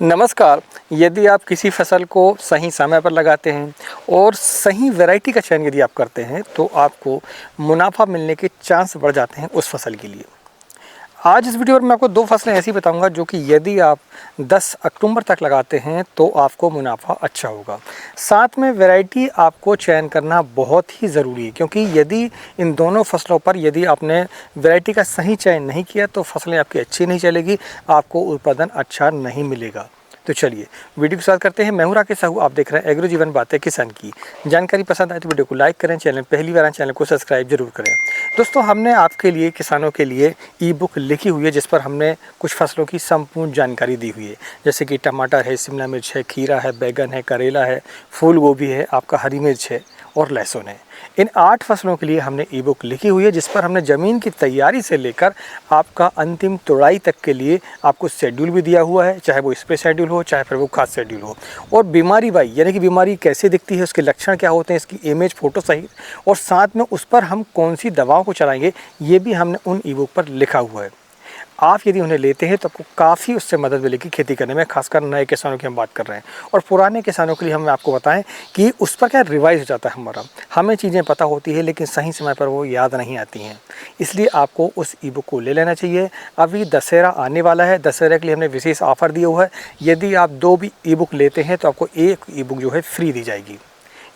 नमस्कार। यदि आप किसी फसल को सही समय पर लगाते हैं और सही वैरायटी का चयन यदि आप करते हैं तो आपको मुनाफा मिलने के चांस बढ़ जाते हैं उस फसल के लिए। आज इस वीडियो में मैं आपको 2 फसलें ऐसी बताऊंगा जो कि यदि आप 10 अक्टूबर तक लगाते हैं तो आपको मुनाफा अच्छा होगा। साथ में वैरायटी आपको चयन करना बहुत ही ज़रूरी है, क्योंकि यदि इन दोनों फसलों पर यदि आपने वैरायटी का सही चयन नहीं किया तो फसलें आपकी अच्छी नहीं चलेगी, आपको उत्पादन अच्छा नहीं मिलेगा। तो चलिए वीडियो की शुरुआत करते हैं। मैं हूं राकेश साहू, आप देख रहे हैं एग्रो जीवन बातें किसान की। जानकारी पसंद आए तो वीडियो को लाइक करें, चैनल पहली बार आए चैनल को सब्सक्राइब जरूर करें। दोस्तों, हमने आपके लिए किसानों के लिए ई बुक लिखी हुई है जिस पर हमने कुछ फसलों की संपूर्ण जानकारी दी हुई है, जैसे कि टमाटर है, शिमला मिर्च है, खीरा है, बैगन है, करेला है, फूल गोभी है, आपका हरी मिर्च है और लहसुन है। इन 8 फसलों के लिए हमने ई बुक लिखी हुई है जिस पर हमने ज़मीन की तैयारी से लेकर आपका अंतिम तुड़ाई तक के लिए आपको शेड्यूल भी दिया हुआ है, चाहे वो स्प्रे शेड्यूल हो चाहे फिर वो खाद शेड्यूल हो। और बीमारी बाई यानी कि बीमारी कैसे दिखती है, उसके लक्षण क्या होते हैं, इसकी इमेज फ़ोटो सहित, और साथ में उस पर हम कौन सी दवाओं को चलाएंगे ये भी हमने उन ई बुक पर लिखा हुआ है। आप यदि उन्हें लेते हैं तो आपको काफ़ी उससे मदद मिलेगी खेती करने में, खासकर नए किसानों की हम बात कर रहे हैं। और पुराने किसानों के लिए हम आपको बताएं कि उस पर क्या रिवाइज हो जाता है हमारा, हमें चीज़ें पता होती है लेकिन सही समय पर वो याद नहीं आती हैं, इसलिए आपको उस ई बुक को ले लेना चाहिए। अभी दशहरा आने वाला है, दशहरा के लिए हमने विशेष ऑफर दिया हुआ है। यदि आप 2 भी ई बुक लेते हैं तो आपको 1 ई बुक जो है फ्री दी जाएगी,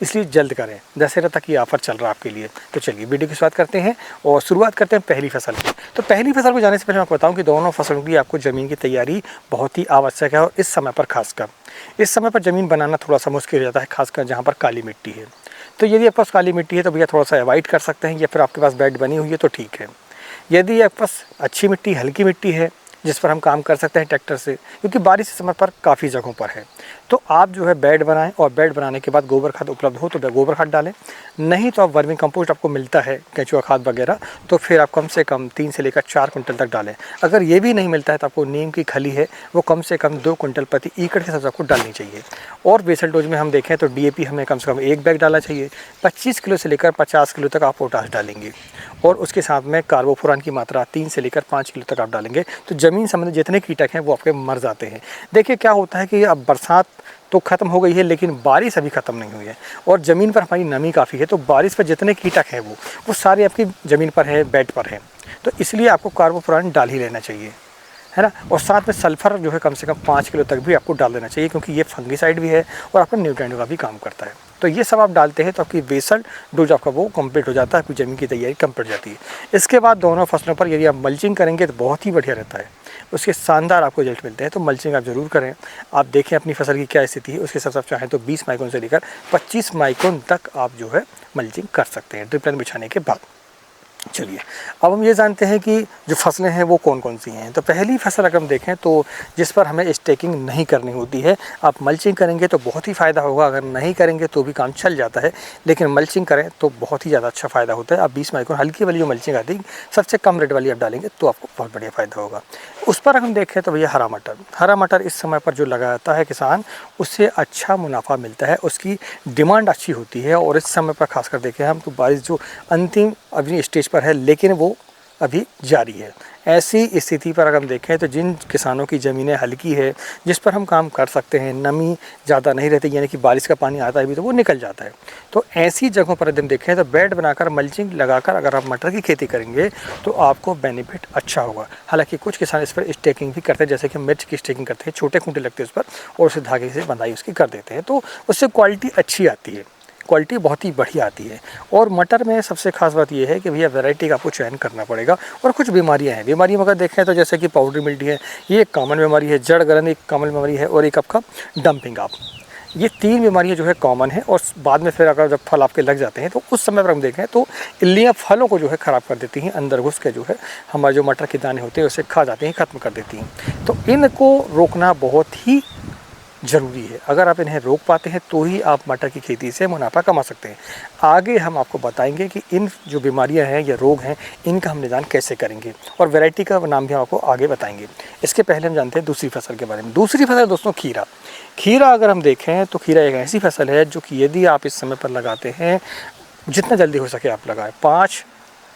इसलिए जल्द करें, दशहरा तक ये ऑफर चल रहा है आपके लिए। तो चलिए वीडियो की शुरुआत करते हैं और शुरुआत करते हैं पहली फसल की। तो पहली फसल को जाने से पहले मैं आपको बताऊं कि दोनों फसलों की आपको ज़मीन की तैयारी बहुत ही आवश्यक है, और इस समय पर खासकर इस समय पर ज़मीन बनाना थोड़ा सा मुश्किल हो जाता है, खासकर जहाँ पर काली मिट्टी है। तो यदि आपके पास काली मिट्टी है तो भैया थोड़ा सा अवॉइड कर सकते हैं, या फिर आपके पास बेड बनी हुई है तो ठीक है। यदि आपके पास अच्छी मिट्टी, हल्की मिट्टी है जिस पर हम काम कर सकते हैं ट्रैक्टर से, क्योंकि बारिश के समय पर काफ़ी जगहों पर है, तो आप जो है बेड बनाएं, और बेड बनाने के बाद गोबर खाद उपलब्ध हो तो गोबर खाद डालें, नहीं तो आप वर्मी कंपोस्ट आपको मिलता है, केंचुआ खाद वगैरह, तो फिर आप कम से कम 3 से लेकर 4 कुंटल तक डालें। अगर ये भी नहीं मिलता है तो आपको नीम की खली है वो कम से कम 2 कुंटल प्रति एकड़ के हिसाब से आपको डालनी चाहिए। और बेसल डोज में हम देखें तो DAP हमें कम से कम 1 बैग डालना चाहिए। 25 किलो से लेकर 50 किलो तक आप पोटाश डालेंगे, और उसके साथ में कार्बोफुरान की मात्रा 3 से लेकर 5 किलो तक आप डालेंगे, तो ज़मीन संबंधी जितने कीटक हैं वो आपके मर जाते हैं। देखिए क्या होता है कि अब बरसात तो ख़त्म हो गई है लेकिन बारिश अभी ख़त्म नहीं हुई है, और ज़मीन पर हमारी नमी काफ़ी है, तो बारिश पर जितने कीटक हैं वो सारे आपकी ज़मीन पर है, बेड पर है, तो इसलिए आपको कार्बोफुरान डाल ही लेना चाहिए, है ना। और साथ में सल्फ़र जो है कम से कम 5 किलो तक भी आपको डाल देना चाहिए, क्योंकि ये फंगीसाइड भी है और आपका न्यूट्रिएंट का भी काम करता है। तो ये सब आप डालते हैं तो आपकी बेसल डोज आपका वो कंप्लीट हो जाता है, आपकी ज़मीन की तैयारी कंप्लीट हो जाती है। इसके बाद दोनों फसलों पर यदि आप मल्चिंग करेंगे तो बहुत ही बढ़िया रहता है, उसके शानदार आपको रिजल्ट मिलते हैं। तो मल्चिंग आप ज़रूर करें। आप देखें अपनी फसल की क्या स्थिति है, उसके हिसाब से आप चाहें तो 20 माइक्रोन से लेकर 25 माइक्रोन तक आप जो है मल्चिंग कर सकते हैं ड्रिप लाइन बिछाने के बाद। चलिए अब हम ये जानते हैं कि जो फसलें हैं वो कौन कौन सी हैं। तो पहली फसल अगर हम देखें तो जिस पर हमें स्टेकिंग नहीं करनी होती है, आप मल्चिंग करेंगे तो बहुत ही फ़ायदा होगा, अगर नहीं करेंगे तो भी काम चल जाता है, लेकिन मल्चिंग करें तो बहुत ही ज़्यादा अच्छा फ़ायदा होता है। आप 20 माइक्रोन हल्की वाली जो मल्चिंग आती है, सबसे कम रेट वाली आप डालेंगे तो आपको बहुत बढ़िया फ़ायदा होगा। उस पर अगर हम देखें तो भैया हरा मटर इस समय पर जो लगाता है किसान, उससे अच्छा मुनाफा मिलता है, उसकी डिमांड अच्छी होती है। और इस समय पर खासकर देखें हम तो बारिश जो अंतिम अभी स्टेज पर है लेकिन वो अभी जारी है। ऐसी स्थिति पर अगर हम देखें तो जिन किसानों की ज़मीनें हल्की है, जिस पर हम काम कर सकते हैं, नमी ज़्यादा नहीं रहती, यानी कि बारिश का पानी आता है भी तो वो निकल जाता है, तो ऐसी जगहों पर यदि हम देखें तो बेड बनाकर मल्चिंग लगाकर अगर आप मटर की खेती करेंगे तो आपको बेनिफिट अच्छा होगा। हालांकि कुछ किसान इस पर स्टेकिंग भी करते हैं, जैसे कि मिर्च की स्टेकिंग करते हैं, छोटे खूंटे लगते हैं उस पर और उसे धागे से बंधाई उसकी कर देते हैं, तो उससे क्वालिटी अच्छी आती है, क्वालिटी बहुत ही बढ़िया आती है। और मटर में सबसे खास बात यह है कि भैया वैरायटी का आपको चयन करना पड़ेगा। और कुछ बीमारियां हैं, बीमारियों में अगर देखें तो जैसे कि पाउडरी मिल्टी है, ये एक कॉमन बीमारी है, जड़ गलन एक कॉमन बीमारी है, और एक आपका डंपिंग आप, ये 3 बीमारियां जो है कॉमन है। और बाद में फिर अगर जब फल आपके लग जाते हैं तो उस समय पर हम देखें तो इल्लियाँ फलों को जो है ख़राब कर देती हैं, अंदर घुस के जो है हमारे जो मटर के दाने होते हैं उसे खा जाती हैं, ख़त्म कर देती हैं। तो इनको रोकना बहुत ही ज़रूरी है। अगर आप इन्हें रोक पाते हैं तो ही आप मटर की खेती से मुनाफा कमा सकते हैं। आगे हम आपको बताएंगे कि इन जो बीमारियां हैं या रोग हैं इनका हम निदान कैसे करेंगे, और वैरायटी का नाम भी हम आपको आगे बताएंगे। इसके पहले हम जानते हैं दूसरी फसल के बारे में। दूसरी फसल दोस्तों खीरा अगर हम देखें तो खीरा एक ऐसी फसल है जो कि यदि आप इस समय पर लगाते हैं, जितना जल्दी हो सके आप लगाएं। 5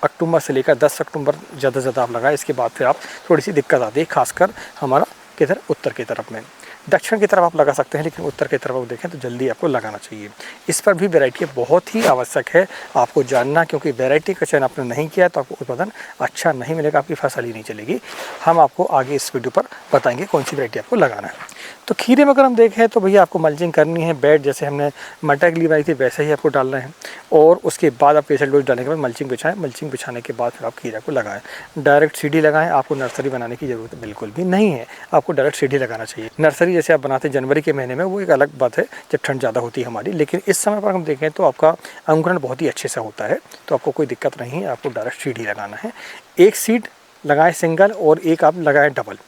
अक्टूबर से लेकर 10 अक्टूबर ज़्यादा से ज़्यादा आप लगाएं। इसके बाद फिर आप थोड़ी सी दिक्कत आती है, खासकर हमारा किधर उत्तर की तरफ में। दक्षिण की तरफ आप लगा सकते हैं, लेकिन उत्तर की तरफ आप देखें तो जल्दी आपको लगाना चाहिए। इस पर भी वैरायटी बहुत ही आवश्यक है आपको जानना, क्योंकि वैरायटी का चयन आपने नहीं किया तो आपको उत्पादन अच्छा नहीं मिलेगा, आपकी फसल ही नहीं चलेगी। हम आपको आगे इस वीडियो पर बताएंगे कौन सी वैरायटी आपको लगाना है। तो खीरे में अगर हम देखें तो भैया आपको मल्चिंग करनी है। बेड जैसे हमने मटर के लिए बनाई थी वैसे ही आपको डालना है, और उसके बाद आप पेशल डोज डालने के बाद मल्चिंग बिछाएं। मल्चिंग बिछाने के बाद फिर आप खीरा को लगाएं। डायरेक्ट सीढ़ी लगाएं, आपको नर्सरी बनाने की ज़रूरत बिल्कुल भी नहीं है, आपको डायरेक्ट सीढ़ी लगाना चाहिए। नर्सरी जैसे आप बनाते हैं जनवरी के महीने में, वो एक अलग बात है जब ठंड ज़्यादा होती है हमारी, लेकिन इस समय पर हम देखें तो आपका अंकुरण बहुत ही अच्छे से होता है, तो आपको कोई दिक्कत नहीं है। आपको डायरेक्ट सीढ़ी लगाना है। एक सीड लगाएं सिंगल और एक आप लगाएं डबल।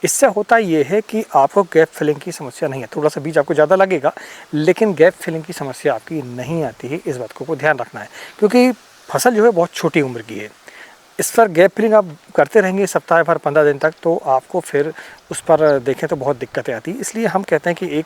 इससे होता ये है कि आपको गैप फिलिंग की समस्या नहीं है। थोड़ा सा बीज आपको ज़्यादा लगेगा, लेकिन गैप फिलिंग की समस्या आपकी नहीं आती है। इस बात को ध्यान रखना है, क्योंकि फसल जो है बहुत छोटी उम्र की है। इस पर गैप फिलिंग आप करते रहेंगे सप्ताह भर 15 दिन तक, तो आपको फिर उस पर देखें तो बहुत दिक्कतें आती हैं। इसलिए हम कहते हैं कि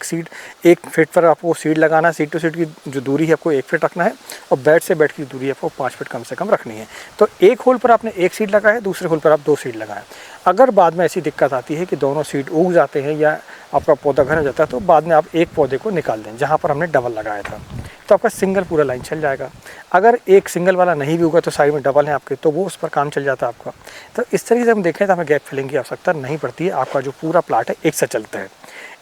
एक फीट पर आपको सीड लगाना है। सीड टू सीड की जो दूरी है आपको 1 फीट रखना है, और बेड से बेड की दूरी आपको 5 फीट कम से कम रखनी है। तो एक होल पर आपने एक सीड लगाया, दूसरे होल पर आप 2 सीड लगाएं। अगर बाद में ऐसी दिक्कत आती है कि दोनों सीड उग जाते हैं या आपका पौधा घन हो जाता है, तो बाद में आप एक पौधे को निकाल दें जहाँ पर हमने डबल लगाया था, तो आपका सिंगल पूरा लाइन चल जाएगा। अगर एक सिंगल वाला नहीं भी होगा तो साइड में डबल है आपके, तो वो उस पर काम चल जाता है आपका। तो इस तरीके से हम देखें तो हमें गैप फिलिंग की आवश्यकता नहीं पड़ती है। आपका जो पूरा प्लाट है एक साथ चलता है।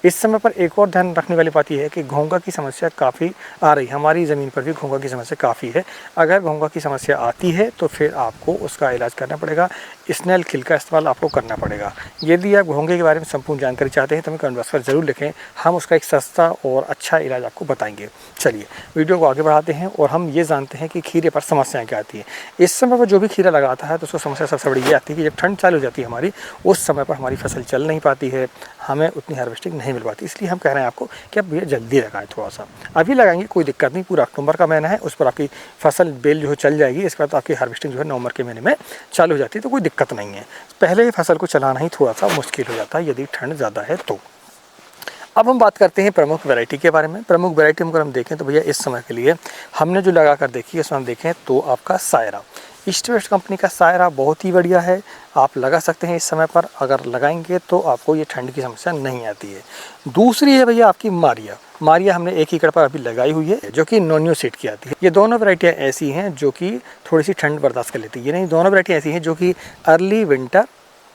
इस समय पर एक और ध्यान रखने वाली बात यह है कि घोंघा की समस्या काफ़ी आ रही है। हमारी ज़मीन पर भी घोंघा की समस्या काफ़ी है। अगर घोंघा की समस्या आती है तो फिर आपको उसका इलाज करना पड़ेगा। स्नेल किल का इस्तेमाल आपको करना पड़ेगा। यदि आप घोंघे के बारे में संपूर्ण जानकारी चाहते हैं तो हमें कमेंट बॉक्स पर ज़रूर लिखें, हम उसका एक सस्ता और अच्छा इलाज आपको बताएंगे। चलिए वीडियो को आगे बढ़ाते हैं और हम ये जानते हैं कि खीरे पर समस्याएँ क्या आती है। इस समय पर जो भी खीरा लगाता है तो उसको समस्या सबसे बड़ी ये आती है कि जब ठंड चालू हो जाती है हमारी, उस समय पर हमारी फसल चल नहीं पाती है, हमें उतनी हार्वेस्टिंग नहीं मिल पाती। इसलिए हम कह रहे हैं आपको कि आप भैया जल्दी लगाएं। थोड़ा सा अभी लगाएंगे कोई दिक्कत नहीं, पूरा अक्टूबर का महीना है, उस पर आपकी फसल बेल जो है चल जाएगी। इसके बाद आपकी हार्वेस्टिंग जो है नवंबर के महीने में चालू हो जाती है, तो कोई दिक्कत नहीं है। पहले ही फसल को चलाना ही थोड़ा सा मुश्किल हो जाता है यदि ठंड ज़्यादा है तो। अब हम बात करते हैं प्रमुख वैरायटी के बारे में। प्रमुख वैरायटी अगर हम देखें तो भैया इस समय के लिए हमने जो लगा कर देखी है, इसमें हम देखें तो आपका सायरा, ईस्ट वेस्ट कंपनी का सायरा बहुत ही बढ़िया है। आप लगा सकते हैं इस समय पर, अगर लगाएंगे तो आपको ये ठंड की समस्या नहीं आती है। दूसरी है भैया आपकी मारिया। मारिया हमने 1 एकड़ पर अभी लगाई हुई है, जो कि नोनियो सीड की आती है। ये दोनों वैरायटियाँ ऐसी हैं जो कि थोड़ी सी ठंड बर्दाश्त कर लेती है। ये नहीं, दोनों वैरायटी ऐसी हैं जो कि अर्ली विंटर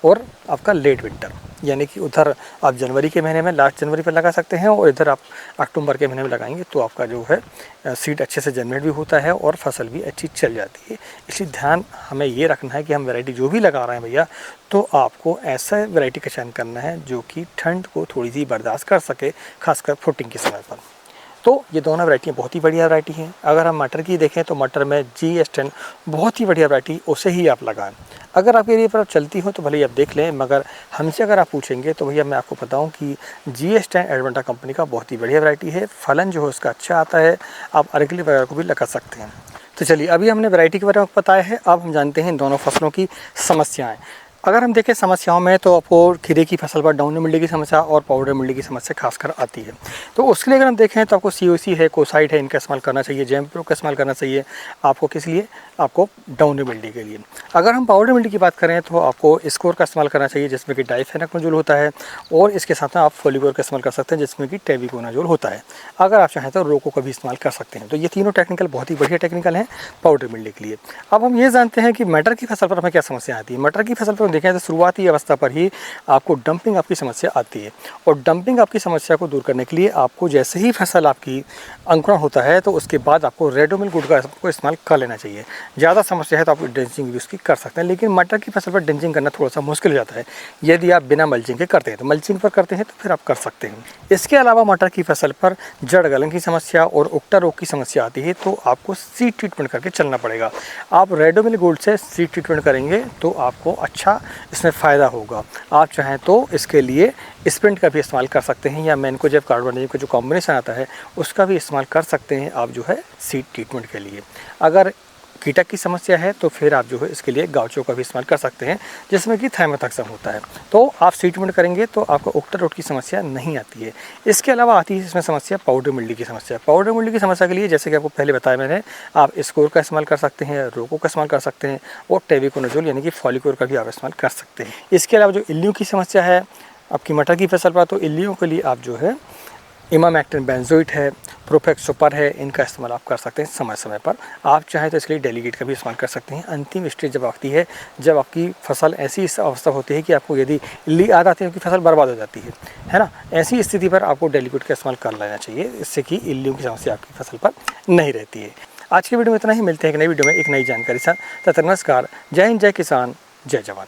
और आपका लेट विंटर, यानी कि उधर आप जनवरी के महीने में लास्ट जनवरी पर लगा सकते हैं, और इधर आप अक्टूबर के महीने में लगाएंगे तो आपका जो है सीड अच्छे से जनरेट भी होता है और फसल भी अच्छी चल जाती है। इसलिए ध्यान हमें ये रखना है कि हम वैरायटी जो भी लगा रहे हैं भैया, तो आपको ऐसा वैरायटी का चयन करना है जो कि ठंड को थोड़ी सी बर्दाश्त कर सके, खासकर फ्रूटिंग के समय पर। तो ये दोनों वैरायटियाँ बहुत ही बढ़िया वैरायटी हैं। अगर हम मटर की देखें तो मटर में GS10 बहुत ही बढ़िया वैरायटी, उसे ही आप लगाएं। अगर आपके एरिया पर चलती हो तो भले ही आप देख लें, मगर हमसे अगर आप पूछेंगे तो भैया मैं आपको बताऊं कि GS10 एडवेंटा कंपनी का बहुत ही बढ़िया वैरायटी है। फलन जो है उसका अच्छा आता है, आप अरगली वगैरह को भी लगा सकते हैं। तो चलिए अभी हमने वैरायटी के बारे में बताया है, अब हम जानते हैं दोनों फसलों की समस्याएँ। अगर हम देखें समस्याओं में तो आपको खीरे की फसल पर डाउनी मिल्डी की समस्या और पाउडर मिल्डी की समस्या खासकर आती है। तो उसके लिए अगर हम देखें तो आपको COC है, कोसाइट है, इनका इस्तेमाल करना चाहिए। जैम्प्रो का इस्तेमाल करना चाहिए आपको, किस लिए? आपको डाउनी मिल्डी के लिए। अगर हम पाउडर मिल्डी की बात करें तो आपको स्कोर का इस्तेमाल करना चाहिए, जिसमें कि डाइफेनाकोनाजोल होता है, और इसके साथ में आप फोलिगोर का इस्तेमाल कर सकते हैं, जिसमें कि टेबिकोनाजोल होता है। अगर आप चाहें तो रोको का भी इस्तेमाल कर सकते हैं। तो ये तीनों टेक्निकल बहुत ही बढ़िया टेक्निकल हैं पाउडर मिल्डी के लिए। अब हम ये जानते हैं कि मटर की फसल पर हमें क्या समस्या आती है। मटर की फसल पर हम देखें तो शुरुआती अवस्था पर ही आपको डंपिंग आपकी समस्या आती है, और डंपिंग आपकी समस्या को दूर करने के लिए आपको जैसे ही फसल आपकी अंकुरण होता है तो उसके बाद आपको रेडोमिल गुड का इस्तेमाल कर लेना चाहिए। ज़्यादा समस्या है तो आप ड्रेंचिंग भी उसकी कर सकते हैं, लेकिन मटर की फसल पर ड्रेंचिंग करना थोड़ा सा मुश्किल हो जाता है। यदि आप बिना मल्चिंग के करते हैं तो मल्चिंग पर करते हैं तो फिर आप कर सकते हैं। इसके अलावा मटर की फसल पर जड़ गलन की समस्या और उक्टा रोग की समस्या आती है, तो आपको सीड ट्रीटमेंट करके चलना पड़ेगा। आप रेडोमिल गोल्ड से सीड ट्रीटमेंट करेंगे तो आपको अच्छा इसमें फ़ायदा होगा। आप चाहें तो इसके लिए स्प्रिंट का भी इस्तेमाल कर सकते हैं, या मैनकोजेब कार्बोनेजेब का जो कॉम्बिनेशन आता है उसका भी इस्तेमाल कर सकते हैं आप जो है सीड ट्रीटमेंट के लिए। अगर कीटक की समस्या है तो फिर आप जो है इसके लिए गाउचो का भी इस्तेमाल कर सकते हैं, जिसमें कि थाइमेथाक्सम होता है। तो आप सीड ट्रीटमेंट करेंगे तो आपको उक्टा रोग की समस्या नहीं आती है। इसके अलावा आती है इसमें समस्या पाउडर मिल्डी की समस्या। पाउडर मिल्डी की समस्या के लिए जैसे कि आपको पहले बताया मैंने, आप स्कोर का इस्तेमाल कर सकते हैं, रोको का इस्तेमाल कर सकते हैं, और टेबिकोनाजोल यानी कि फॉलिकोर का भी आप इस्तेमाल कर सकते हैं। इसके अलावा जो इल्लू की समस्या है आपकी मटर की फसल पर तो इल्लियों के लिए आप जो है इमामेक्टिन बेंजोइट है, प्रोफेक्स सुपर है, इनका इस्तेमाल आप कर सकते हैं समय समय पर। आप चाहें तो इसके लिए डेलीगेट का भी इस्तेमाल कर सकते हैं। अंतिम स्टेज जब आती है, जब आपकी फसल ऐसी अवस्था होती है कि आपको यदि इल्ली आ जाती है कि फसल बर्बाद हो जाती है ना, ऐसी स्थिति पर आपको डेलीगेट का इस्तेमाल कर लेना चाहिए, इससे कि इल्लियों की समस्या आपकी फसल पर नहीं रहती है। आज की वीडियो में इतना ही, मिलते हैं एक नई वीडियो में एक नई जानकारी साथ। तब तक नमस्कार, जय हिंद, जय किसान, जय जवान।